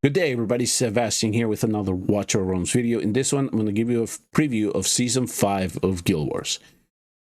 Good day, everybody. Sebastian here with another Watch Our Roams video. In this one, I'm going to give you a preview of Season 5 of Guild Wars.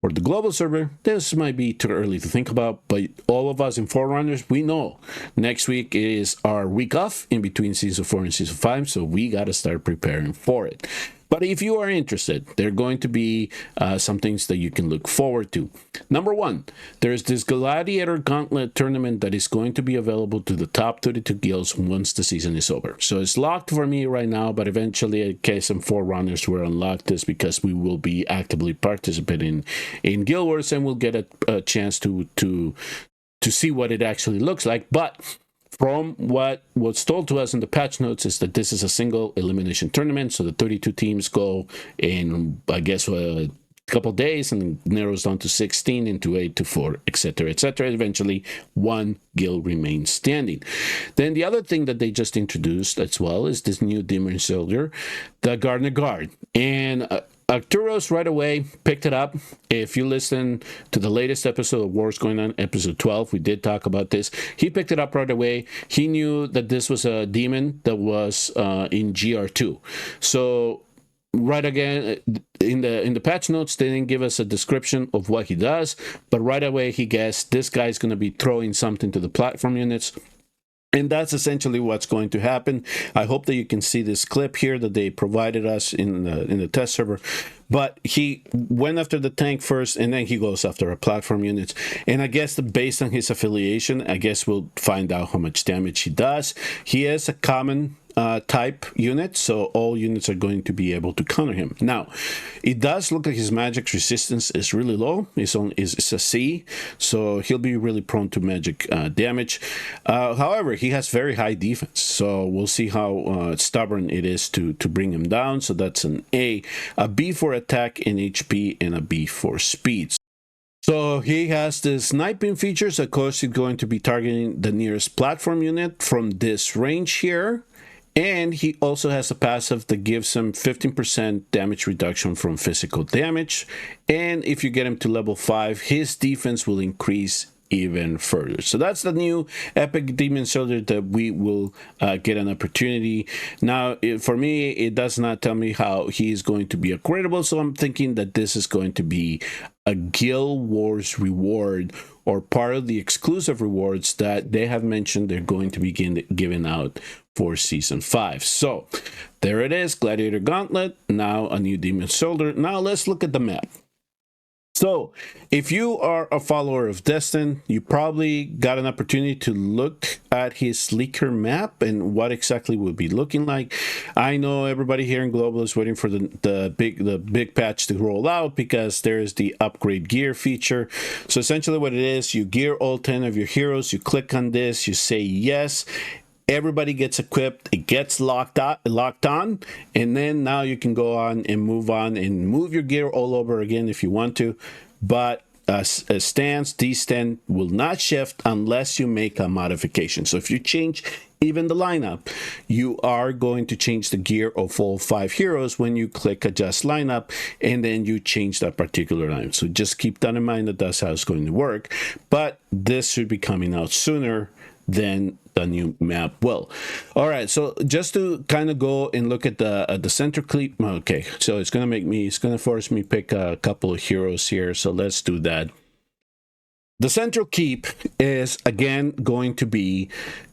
For the global server, this might be too early to think about, but all of us in Forerunners, we know next week is our week off in between Season 4 and Season 5, so we got to start preparing for it. But if you are interested, there are going to be some things that you can look forward to. Number one, there's this Gladiator Gauntlet Tournament that is going to be available to the top 32 guilds once the season is over. So it's locked for me right now, but eventually, in case some Forerunners will unlock this, because we will be actively participating in Guild Wars and we'll get a chance to see what it actually looks like. But from what was told to us in the patch notes is that this is a single elimination tournament, so the 32 teams go in, I guess, a couple days, and narrows down to 16, into 8 to 4, etc., etc. Eventually, one guild remains standing. Then the other thing that they just introduced as well is this new Demon Soldier, the Gardener Guard, and Arturos right away picked it up. If you listen to the latest episode of Wars Going On, episode 12, we did talk about this. He picked it up right away. He knew that this was a demon that was in GR2. So right again, in the patch notes, they didn't give us a description of what he does, but right away he guessed this guy's going to be throwing something to the platform units. And that's essentially what's going to happen. I hope that you can see this clip here that they provided us in the test server. But he went after the tank first, and then he goes after our platform units. And I guess based on his affiliation, I guess we'll find out how much damage he does. He is a common type unit, so all units are going to be able to counter him. Now, it does look like his magic resistance is really low. It's a C, so he'll be really prone to magic damage. However, he has very high defense, so we'll see how stubborn it is to bring him down. So that's an A B for attack and HP, and a B for speed. So he has the sniping features. Of course, he's going to be targeting the nearest platform unit from this range here. And he also has a passive that gives him 15% damage reduction from physical damage. And if you get him to level 5, his defense will increase even further. So that's the new epic demon soldier that we will get an opportunity. Now, for me, it does not tell me how he is going to be upgradable, so I'm thinking that this is going to be a Guild Wars reward, or part of the exclusive rewards that they have mentioned they're going to begin giving out for Season 5. So there it is, Gladiator Gauntlet, now a new demon soldier. Now let's look at the map. So if you are a follower of Destin, you probably got an opportunity to look at his leaker map and what exactly will be looking like. I know everybody here in Global is waiting for the big patch to roll out, because there's the upgrade gear feature. So essentially what it is, you gear all 10 of your heroes, you click on this, you say yes, everybody gets equipped, it gets locked on, and then now you can go on and move your gear all over again if you want to. But stands, D-stand will not shift unless you make a modification. So if you change even the lineup, you are going to change the gear of all 5 heroes when you click adjust lineup, and then you change that particular line. So just keep that in mind, that that's how it's going to work. But this should be coming out sooner than the new map will. All right, so just to kind of go and look at the center clip. Okay, so it's gonna force me pick a couple of heroes here, so let's do that. The central keep is again going to be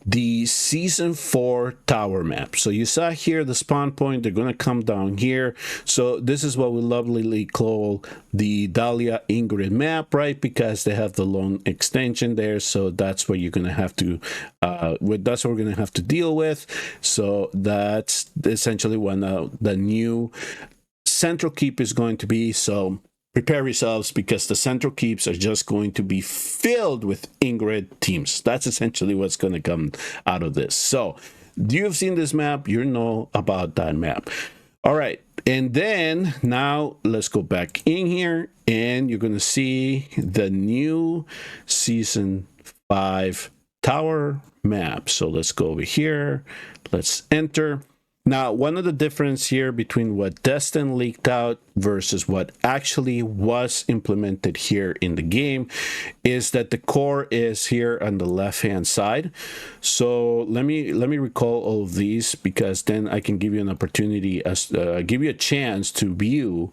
the Season 4 tower map. So you saw here the spawn point, they're going to come down here. So this is what we lovingly call the Dahlia Ingrid map, right? Because they have the long extension there. So that's what you're going to have to, that's what we're going to have to deal with. So that's essentially what the new central keep is going to be. So prepare yourselves, because the central keeps are just going to be filled with Ingrid teams. That's essentially what's going to come out of this. So you've seen this map, you know about that map. All right, and then now let's go back in here, and you're going to see the new Season 5 tower map. So let's go over here, let's enter. Now, one of the difference here between what Destin leaked out versus what actually was implemented here in the game is that the core is here on the left-hand side. So let me recall all of these, because then I can give you an opportunity, give you a chance to view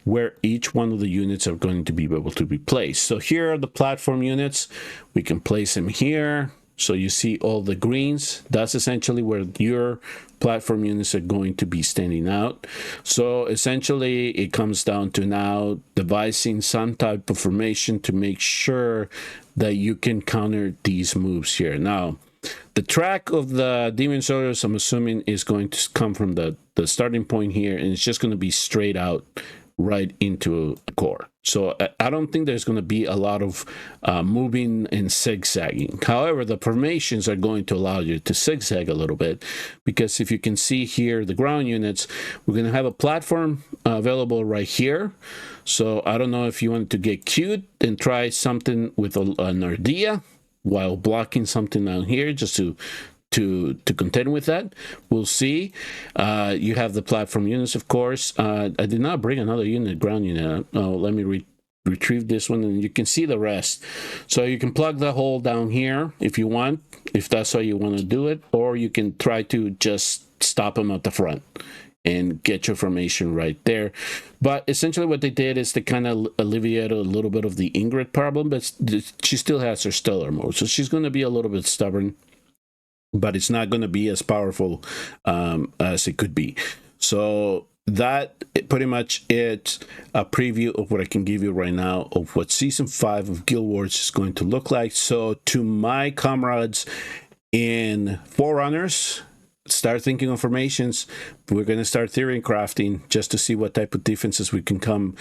where each one of the units are going to be able to be placed. So here are the platform units. We can place them here. So you see all the greens. That's essentially where your platform units are going to be standing out. So essentially it comes down to now devising some type of formation to make sure that you can counter these moves here. Now, the track of the Demon Soldiers, I'm assuming, is going to come from the starting point here, and it's just going to be straight out right into the core. So I don't think there's going to be a lot of moving and zigzagging. However, the formations are going to allow you to zigzag a little bit, because if you can see here, the ground units, we're going to have a platform available right here. So I don't know if you wanted to get cute and try something with an Ardea while blocking something down here just to contend with that. We'll see. You have the platform units, of course. I did not bring another unit, ground unit. Oh, let me retrieve this one, and you can see the rest. So you can plug the hole down here if you want, if that's how you want to do it, or you can try to just stop them at the front and get your formation right there. But essentially what they did is they kind of alleviated a little bit of the Ingrid problem, but she still has her stellar mode, so she's going to be a little bit stubborn, but it's not going to be as powerful as it could be. So that pretty much it's a preview of what I can give you right now of what Season 5 of Guild Wars is going to look like. So to my comrades in Forerunners, start thinking of formations. We're going to start theory crafting just to see what type of defenses we can come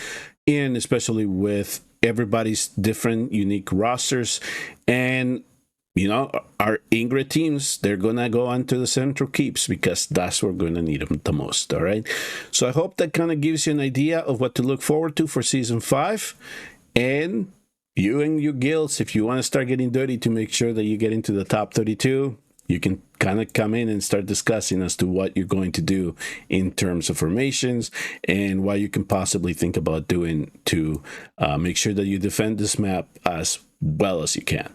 in, especially with everybody's different unique rosters. And you know, our Ingrid teams, they're going to go onto the central keeps, because that's where we're going to need them the most, all right? So I hope that kind of gives you an idea of what to look forward to for Season 5. And you and your guilds, if you want to start getting dirty to make sure that you get into the top 32, you can kind of come in and start discussing as to what you're going to do in terms of formations and what you can possibly think about doing to make sure that you defend this map as well as you can.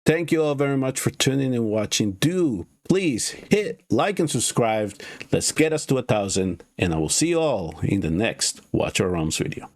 Thank you all very much for tuning and watching. Do please hit like and subscribe. Let's get us to 1,000, and I will see you all in the next Watch Our Realms video.